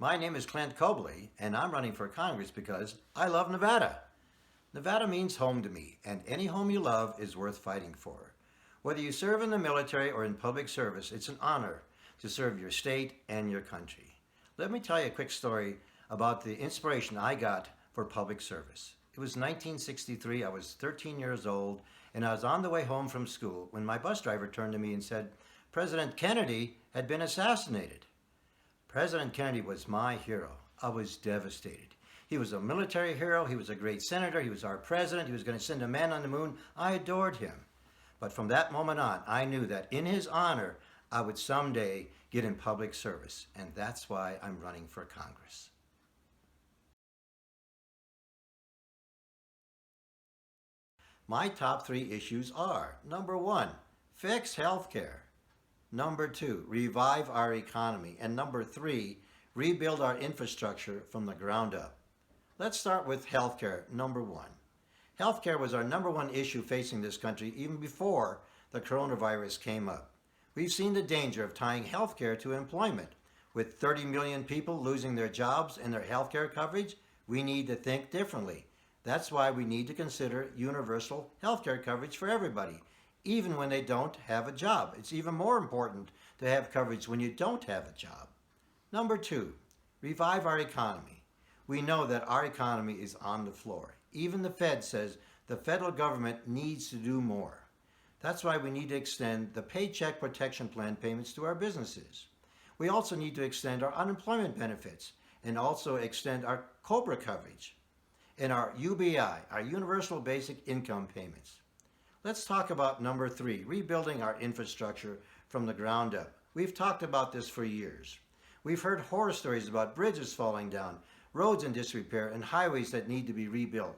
My name is Clint Koble, and I'm running for Congress because I love Nevada. Nevada means home to me, and any home you love is worth fighting for. Whether you serve in the military or in public service, it's an honor to serve your state and your country. Let me tell you a quick story about the inspiration I got for public service. It was 1963, I was 13 years old, and I was on the way home from school when my bus driver turned to me and said, President Kennedy had been assassinated. President Kennedy was my hero. I was devastated. He was a military hero. He was a great senator. He was our president. He was going to send a man on the moon. I adored him. But from that moment on, I knew that in his honor, I would someday get in public service. And that's why I'm running for Congress. My top 3 issues are, number 1, fix health care. Number 2, revive our economy. And number 3, rebuild our infrastructure from the ground up. Let's start with healthcare, number 1. Healthcare was our number 1 issue facing this country even before the coronavirus came up. We've seen the danger of tying healthcare to employment. With 30 million people losing their jobs and their healthcare coverage, we need to think differently. That's why we need to consider universal healthcare coverage for everybody, even when they don't have a job. It's even more important to have coverage when you don't have a job. Number 2, revive our economy. We know that our economy is on the floor. Even the Fed says the federal government needs to do more. That's why we need to extend the Paycheck Protection Plan payments to our businesses. We also need to extend our unemployment benefits and also extend our COBRA coverage and our UBI, our Universal Basic Income payments. Let's talk about number 3, rebuilding our infrastructure from the ground up. We've talked about this for years. We've heard horror stories about bridges falling down, roads in disrepair, and highways that need to be rebuilt.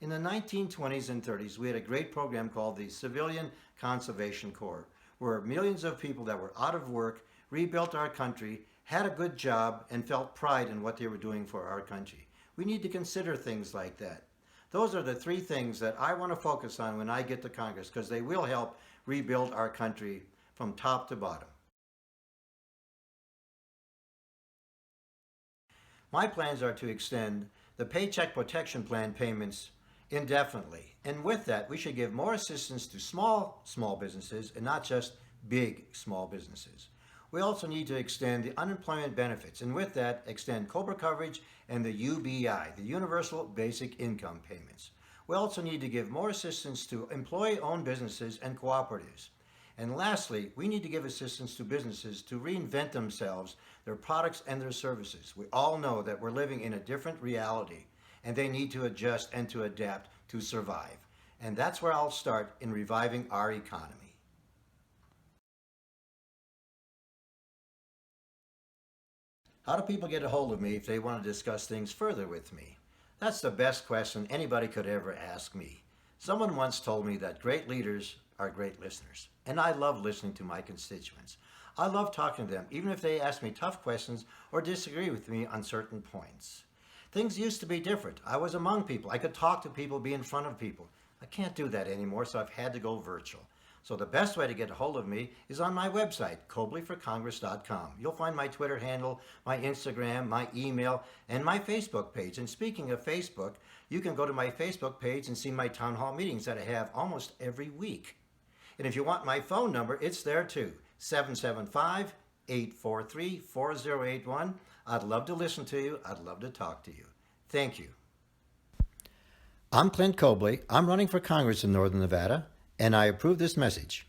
In the 1920s and 30s, we had a great program called the Civilian Conservation Corps, where millions of people that were out of work rebuilt our country, had a good job, and felt pride in what they were doing for our country. We need to consider things like that. Those are the 3 things that I want to focus on when I get to Congress, because they will help rebuild our country from top to bottom. My plans are to extend the Paycheck Protection Plan payments indefinitely. And with that, we should give more assistance to small businesses and not just big small businesses. We also need to extend the unemployment benefits, and with that, extend COBRA coverage and the UBI, the Universal Basic Income payments. We also need to give more assistance to employee-owned businesses and cooperatives. And lastly, we need to give assistance to businesses to reinvent themselves, their products and their services. We all know that we're living in a different reality, and they need to adjust and to adapt to survive. And that's where I'll start in reviving our economy. How do people get a hold of me if they want to discuss things further with me? That's the best question anybody could ever ask me. Someone once told me that great leaders are great listeners, and I love listening to my constituents. I love talking to them, even if they ask me tough questions or disagree with me on certain points. Things used to be different. I was among people. I could talk to people, be in front of people. I can't do that anymore, so I've had to go virtual. So the best way to get a hold of me is on my website, KOBLEforcongress.com. You'll find my Twitter handle, my Instagram, my email, and my Facebook page. And speaking of Facebook, you can go to my Facebook page and see my town hall meetings that I have almost every week. And if you want my phone number, it's there too, 775-843-4081. I'd love to listen to you. I'd love to talk to you. Thank you. I'm Clint Koble. I'm running for Congress in Northern Nevada, and I approve this message.